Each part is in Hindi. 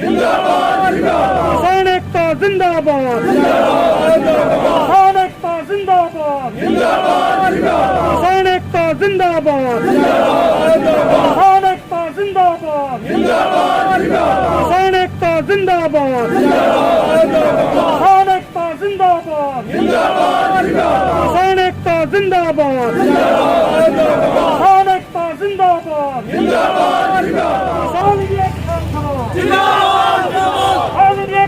जिंदाबाद किसान एकता जिंदाबाद किसान एकता जिंदाबाद किसान एकता जिंदाबाद किसान एकता जिंदाबाद किसान एकता जिंदाबाद किसान एकता जिंदाबाद किसान एकता जिंदाबाद किसान एकता जिंदाबाद किसान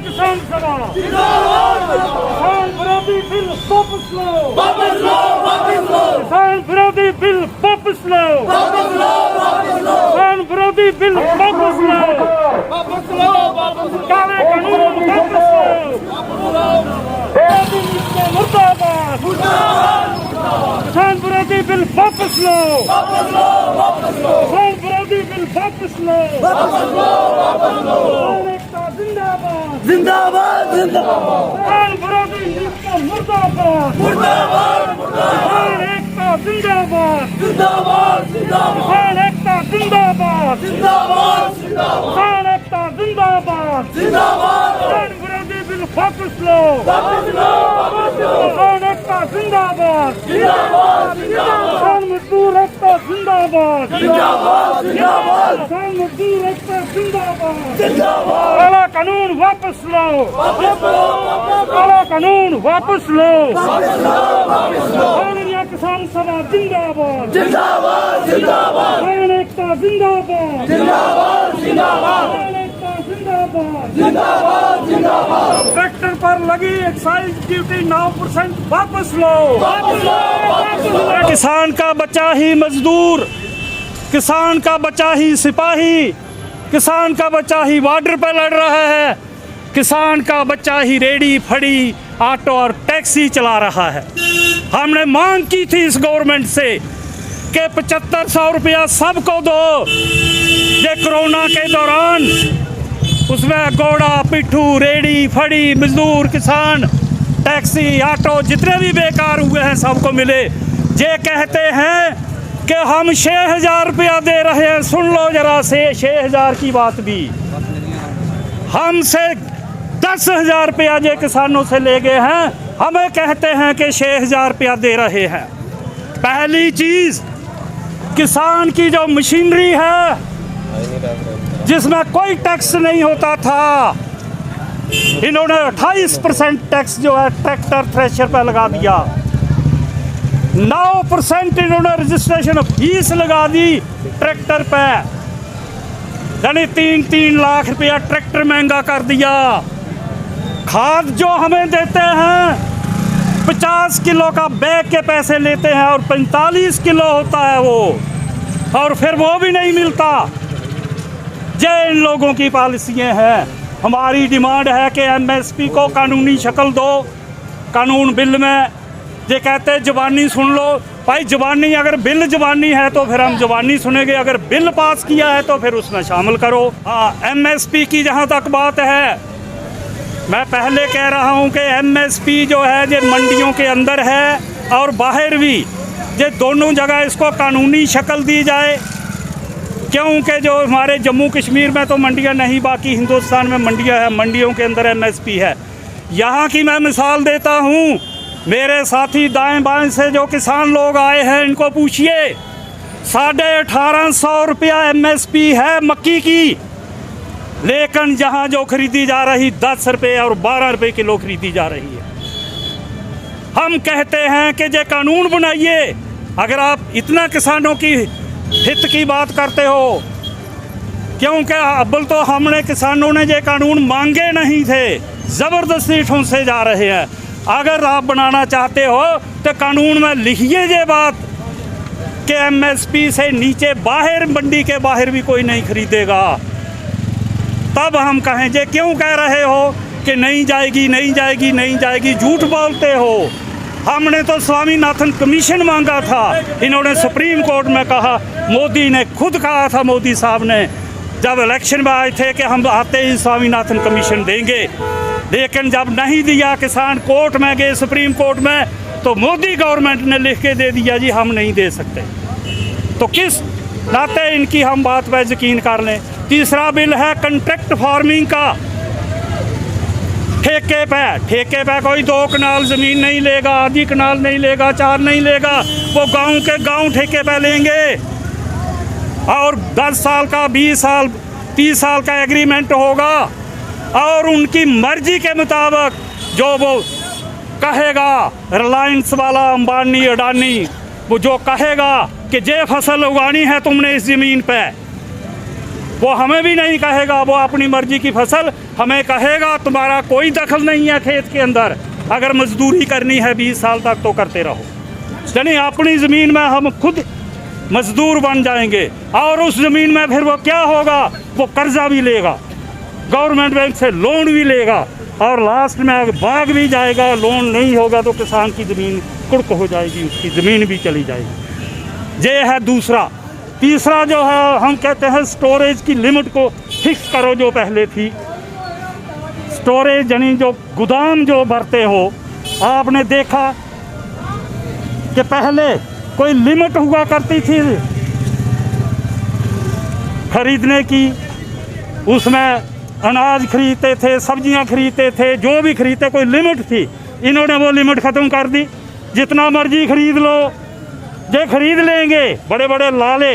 किसान सभा किसान विरोधी बिल वापस लो किसान विरोधी बिल वापस लो किसान विरोधी बिल वापस लो काले कानून वापस लो मुर्दाबाद किसान विरोधी बिल वापस लो किसान विरोधी बिल वापस लो जिंदाबाद जिंदाबाद जिंदाबाद किसान विरोधी नीतियां मुर्दाबाद किसान एकता जिंदाबाद जिंदाबाद जिंदाबाद किसान एकता जिंदाबाद किसान एकता जिंदाबाद किसान विरोधी बिल वापस लो किसान एकता जिंदाबाद किसान मजदूर एकता जिंदाबाद किसान मजदूर एकता जिंदाबाद काला कानून वापस लो काला कानून वापस लो किसान सभा जिंदाबाद जिंदाबाद जिंदाबाद किसान एकता जिंदाबाद जिंदाबाद जिंदाबाद किसान एकता जिंदाबाद जिंदाबाद जिंदाबाद ट्रैक्टर पर लगी एक्साइज ड्यूटी 9% वापस लो किसान का बच्चा ही मजदूर किसान का बच्चा ही सिपाही किसान का बच्चा ही बॉर्डर पर लड़ रहा है किसान का बच्चा ही रेडी फड़ी ऑटो और टैक्सी चला रहा है। हमने मांग की थी इस गवर्नमेंट से कि 7500 रुपया सबको दो। ये कोरोना के दौरान उसमें घोड़ा पिट्ठू रेडी फड़ी मजदूर किसान टैक्सी ऑटो जितने भी बेकार हुए हैं सबको मिले। ये कहते हैं कि हम 6000 रुपया दे रहे हैं। सुन लो जरा से 6000 की बात भी हमसे 10,000 रुपया ये किसानों से ले गए हैं। हमें कहते हैं कि 6000 रुपया दे रहे हैं। पहली चीज किसान की जो मशीनरी है जिसमें कोई टैक्स नहीं होता था इन्होंने 28% टैक्स जो है ट्रैक्टर थ्रेशर पर लगा दिया। 9% इन्होंने रजिस्ट्रेशन फीस लगा दी ट्रैक्टर पे यानी 3-3 लाख रुपया ट्रैक्टर महंगा कर दिया। खाद जो हमें देते हैं 50 किलो का बैग के पैसे लेते हैं और 45 किलो होता है वो और फिर वो भी नहीं मिलता। ये इन लोगों की पॉलिसियाँ हैं। हमारी डिमांड है कि MSP को कानूनी शक्ल दो। कानून बिल में ये कहते हैं ज़बानी सुन लो। भाई ज़बानी अगर बिल ज़बानी है तो फिर हम ज़बानी सुनेंगे, अगर बिल पास किया है तो फिर उसमें शामिल करो। हाँ MSP की जहाँ तक बात है मैं पहले कह रहा हूँ कि MSP जो है ये मंडियों के अंदर है और बाहर भी, ये दोनों जगह इसको कानूनी शक्ल दी जाए। क्योंकि जो हमारे जम्मू कश्मीर में तो मंडियाँ नहीं, बाकी हिंदुस्तान में मंडियाँ हैं, मंडियों के अंदर MSP है। यहाँ की मैं मिसाल देता हूँ, मेरे साथी दाएं बाएं से जो किसान लोग आए हैं इनको पूछिए 1850 रुपया MSP है मक्की की, लेकिन जहाँ जो खरीदी जा रही 10 रुपये और 12 रुपये किलो खरीदी जा रही है। हम कहते हैं कि ये कानून बनाइए। अगर आप इतना किसानों की हित की बात करते हो, क्योंकि अव्वल तो हमने किसानों ने ये कानून मांगे नहीं थे, ज़बरदस्ती ठूंसे जा रहे हैं। अगर आप बनाना चाहते हो तो कानून में लिखिए ये बात कि MSP से नीचे बाहर मंडी के बाहर भी कोई नहीं खरीदेगा। तब हम कहें जे क्यों कह रहे हो कि नहीं जाएगी नहीं जाएगी नहीं जाएगी, झूठ बोलते हो। हमने तो स्वामीनाथन कमीशन मांगा था, इन्होंने सुप्रीम कोर्ट में कहा। मोदी ने खुद कहा था, मोदी साहब ने जब इलेक्शन में आए थे कि हम आते ही स्वामीनाथन कमीशन देंगे, लेकिन जब नहीं दिया, किसान कोर्ट में गए सुप्रीम कोर्ट में, तो मोदी गवर्नमेंट ने लिख के दे दिया जी हम नहीं दे सकते। तो किस नाते इनकी हम बात पर यकीन कर लें। तीसरा बिल है कंट्रैक्ट फार्मिंग का, ठेके पे कोई 2 कनाल ज़मीन नहीं लेगा, आधी कनाल नहीं लेगा, 4 नहीं लेगा, वो गांव के गांव ठेके पे लेंगे और 10 साल का, 20 साल, 30 साल का एग्रीमेंट होगा और उनकी मर्जी के मुताबिक जो वो कहेगा, रिलायंस वाला अंबानी अडानी वो जो कहेगा कि ये फसल उगानी है तुमने इस ज़मीन पे, वो हमें भी नहीं कहेगा, वो अपनी मर्जी की फसल हमें कहेगा तुम्हारा कोई दखल नहीं है खेत के अंदर, अगर मजदूरी करनी है 20 साल तक तो करते रहो। यानी अपनी ज़मीन में हम खुद मजदूर बन जाएंगे और उस ज़मीन में फिर वो क्या होगा, वो कर्जा भी लेगा, गवर्नमेंट बैंक से लोन भी लेगा और लास्ट में अगर भाग भी जाएगा, लोन नहीं होगा तो किसान की ज़मीन कुड़क हो जाएगी, उसकी ज़मीन भी चली जाएगी। ये है दूसरा। तीसरा जो है हम कहते हैं स्टोरेज की लिमिट को फिक्स करो जो पहले थी। स्टोरेज यानी जो गोदाम जो भरते हो, आपने देखा कि पहले कोई लिमिट हुआ करती थी खरीदने की, उसमें अनाज खरीदते थे, सब्जियां खरीदते थे, जो भी खरीदते कोई लिमिट थी। इन्होंने वो लिमिट ख़त्म कर दी, जितना मर्जी खरीद लो, ये खरीद लेंगे बड़े बड़े लाले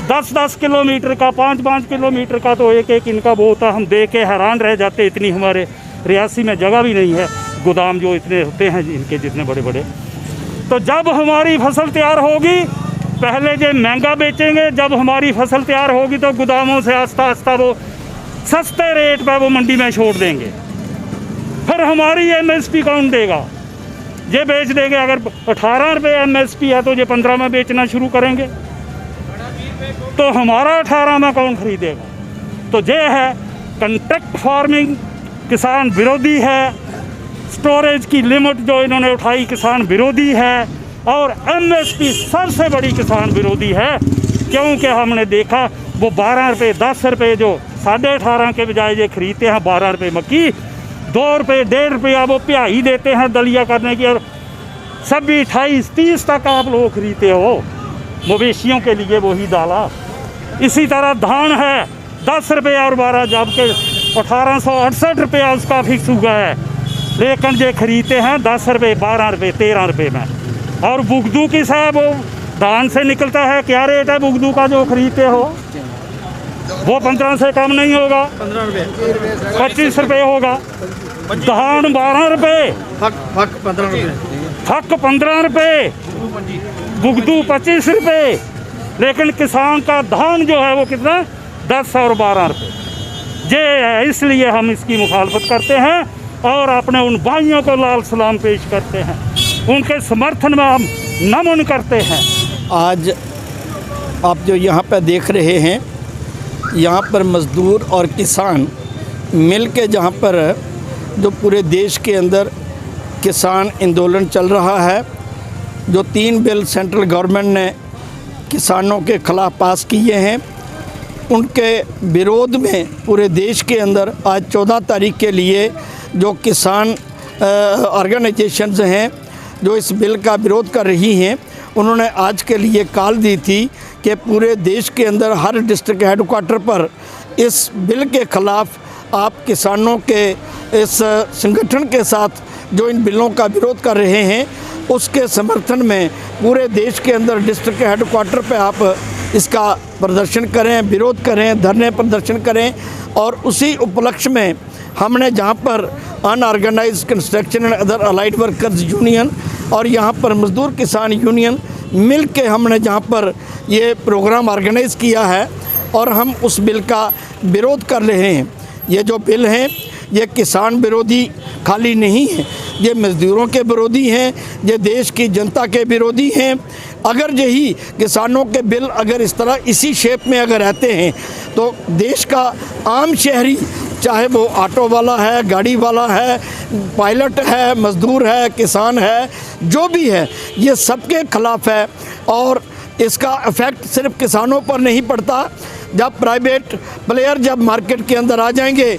10-10 किलोमीटर का, 5-5 किलोमीटर का, तो एक इनका वो होता, हम देख के हैरान रह जाते, इतनी हमारे रियासी में जगह भी नहीं है गोदाम जो इतने होते हैं इनके जितने बड़े बड़े। तो जब हमारी फसल तैयार होगी, पहले ये महंगा बेचेंगे, जब हमारी फसल तैयार होगी तो गोदामों से आस्ता आस्ता वो सस्ते रेट पर वो मंडी में छोड़ देंगे। फिर हमारी MSP कौन देगा, ये बेच देंगे। अगर 18 रुपये MSP है तो ये 15 में बेचना शुरू करेंगे, तो हमारा 18 में कौन खरीदेगा। तो ये है कंट्रैक्ट फार्मिंग, किसान विरोधी है। स्टोरेज की लिमिट जो इन्होंने उठाई किसान विरोधी है, और MSP सबसे बड़ी किसान विरोधी है, क्योंकि हमने देखा वो 12 रुपये 10 रुपये जो 18.5 के बजाय ये खरीदते हैं 12 रुपये मक्की, 2 रुपये 1.5 रुपया वो प्याई देते हैं दलिया करने की, और सभी 28-30 तक आप लोग खरीदते हो मवेशियों के लिए वही दाला। इसी तरह धान है 10 रुपये और 12, जबकि 1868 रुपया उसका फिक्स हुआ है, लेकिन ये खरीदते हैं 10 रुपये 12 रुपये 13 रुपये में। और बुगदू की साहब वो धान से निकलता है, क्या रेट है बुगदू का जो खरीदते हो, वो 15 से कम नहीं होगा, 15 रुपये 25 रुपये होगा। धान 12 रुपये, फक 15 रुपये, फक 15 रुपये, बुगदू 25 रुपये, लेकिन किसान का धान जो है वो कितना 10 और 12 रुपये। ये है, इसलिए हम इसकी मुखालफत करते हैं और अपने उन भाइयों को लाल सलाम पेश करते हैं, उनके समर्थन में हम नमन करते हैं। आज आप जो यहाँ पर देख रहे हैं, यहाँ पर मज़दूर और किसान मिल के जहाँ पर जो पूरे देश के अंदर किसान आंदोलन चल रहा है, जो 3 बिल सेंट्रल गवर्नमेंट ने किसानों के ख़िलाफ़ पास किए हैं, उनके विरोध में पूरे देश के अंदर आज 14 तारीख के लिए जो किसान ऑर्गेनाइजेशंस हैं जो इस बिल का विरोध कर रही हैं, उन्होंने आज के लिए कॉल दी थी कि पूरे देश के अंदर हर डिस्ट्रिक्ट हेडक्वार्टर पर इस बिल के ख़िलाफ़ आप किसानों के इस संगठन के साथ जो इन बिलों का विरोध कर रहे हैं, उसके समर्थन में पूरे देश के अंदर डिस्ट्रिक्ट हेडक्वार्टर पे आप इसका प्रदर्शन करें, विरोध करें, धरने प्रदर्शन करें। और उसी उपलक्ष्य में हमने जहाँ पर unorganised construction and other allied workers union और यहाँ पर मज़दूर किसान यूनियन मिल के हमने जहाँ पर ये प्रोग्राम ऑर्गेनाइज़ किया है और हम उस बिल का विरोध कर रहे हैं। ये जो बिल हैं ये किसान विरोधी खाली नहीं है, ये मज़दूरों के विरोधी हैं, ये देश की जनता के विरोधी हैं। अगर यही किसानों के बिल अगर इस तरह इसी शेप में अगर रहते हैं तो देश का आम शहरी, चाहे वो ऑटो वाला है, गाड़ी वाला है, पायलट है, मज़दूर है, किसान है, जो भी है, ये सबके खिलाफ़ है। और इसका इफ़ेक्ट सिर्फ किसानों पर नहीं पड़ता, जब प्राइवेट प्लेयर जब मार्केट के अंदर आ जाएंगे,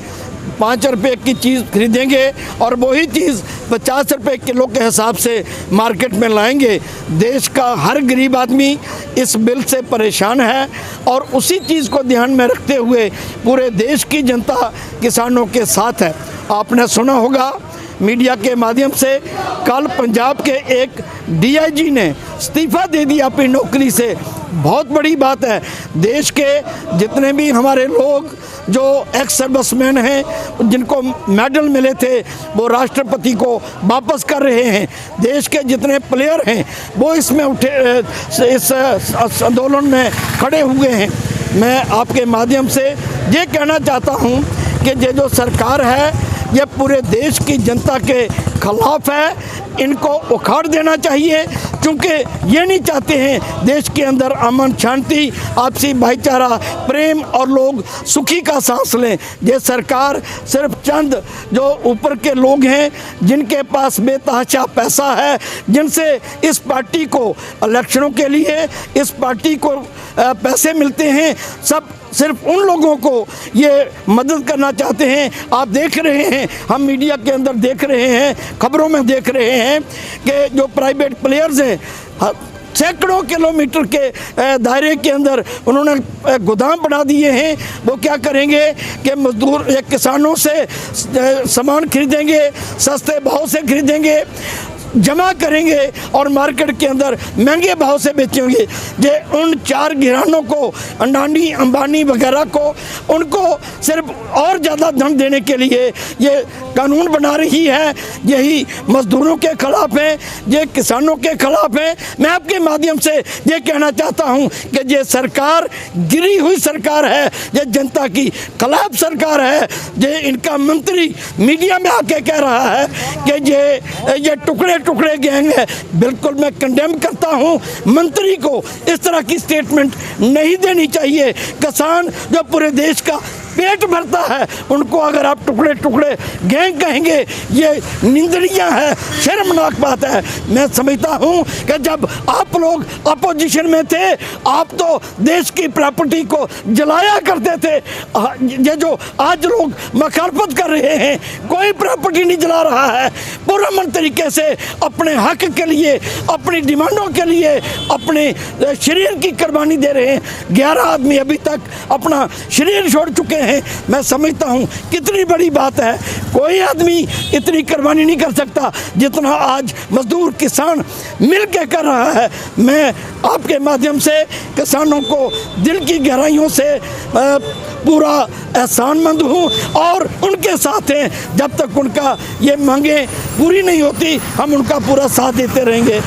5 रुपए की चीज़ खरीदेंगे और वही चीज़ 50 रुपए किलो के हिसाब से मार्केट में लाएंगे। देश का हर गरीब आदमी इस बिल से परेशान है और उसी चीज़ को ध्यान में रखते हुए पूरे देश की जनता किसानों के साथ है। आपने सुना होगा मीडिया के माध्यम से, कल पंजाब के एक डीआईजी ने इस्तीफ़ा दे दिया अपनी नौकरी से। बहुत बड़ी बात है। देश के जितने भी हमारे लोग जो एक्स सर्विसमैन हैं, जिनको मेडल मिले थे, वो राष्ट्रपति को वापस कर रहे हैं। देश के जितने प्लेयर हैं वो इसमें उठे, इस आंदोलन में खड़े हुए हैं। मैं आपके माध्यम से ये कहना चाहता हूँ कि ये जो सरकार है ये पूरे देश की जनता के खिलाफ है। इनको उखाड़ देना चाहिए, क्योंकि ये नहीं चाहते हैं देश के अंदर अमन शांति, आपसी भाईचारा, प्रेम और लोग सुखी का सांस लें। ये सरकार सिर्फ चंद जो ऊपर के लोग हैं जिनके पास बेतहाशा पैसा है, जिनसे इस पार्टी को इलेक्शनों के लिए इस पार्टी को पैसे मिलते हैं, सब सिर्फ उन लोगों को ये मदद करना चाहते हैं। आप देख रहे हैं, हम मीडिया के अंदर देख रहे हैं, खबरों में देख रहे हैं कि जो प्राइवेट प्लेयर्स हैं सैकड़ों किलोमीटर के दायरे के अंदर उन्होंने गोदाम बना दिए हैं। वो क्या करेंगे कि मजदूर या किसानों से सामान खरीदेंगे, सस्ते भाव से खरीदेंगे, जमा करेंगे और मार्केट के अंदर महंगे भाव से बेचेंगे। जे उन 4 घरानों को, अडानी अंबानी वगैरह को, उनको सिर्फ और ज़्यादा धन देने के लिए ये कानून बना रही है। यही मजदूरों के खिलाफ है, ये किसानों के खिलाफ है। मैं आपके माध्यम से ये कहना चाहता हूँ कि ये सरकार गिरी हुई सरकार है, ये जनता की खिलाफ सरकार है। ये इनका मंत्री मीडिया में आके कह रहा है कि ये टुकड़े गैंग है। बिल्कुल मैं कंडेम करता हूं। मंत्री को इस तरह की स्टेटमेंट नहीं देनी चाहिए। किसान जो पूरे देश का पेट भरता है, उनको अगर आप टुकड़े गैंग कहेंगे, ये निंदनीय है, शर्मनाक बात है। मैं समझता हूं कि जब आप लोग अपोजिशन में थे, आप तो देश की प्रॉपर्टी को जलाया करते थे। ये जो आज लोग मुखालफत कर रहे हैं, कोई प्रॉपर्टी नहीं जला रहा है, पुरअमन तरीके से अपने हक के लिए, अपनी डिमांडों के लिए अपने शरीर की कुर्बानी दे रहे हैं। 11 आदमी अभी तक अपना शरीर छोड़ चुके हैं। मैं समझता हूं कितनी बड़ी बात है। कोई आदमी इतनी कुर्बानी नहीं कर सकता जितना आज मजदूर किसान मिल के कर रहा है। मैं आपके माध्यम से किसानों को दिल की गहराइयों से पूरा एहसानमंद हूँ और उनके साथ हैं। जब तक उनका ये मांगे पूरी नहीं होती, हम उनका पूरा साथ देते रहेंगे।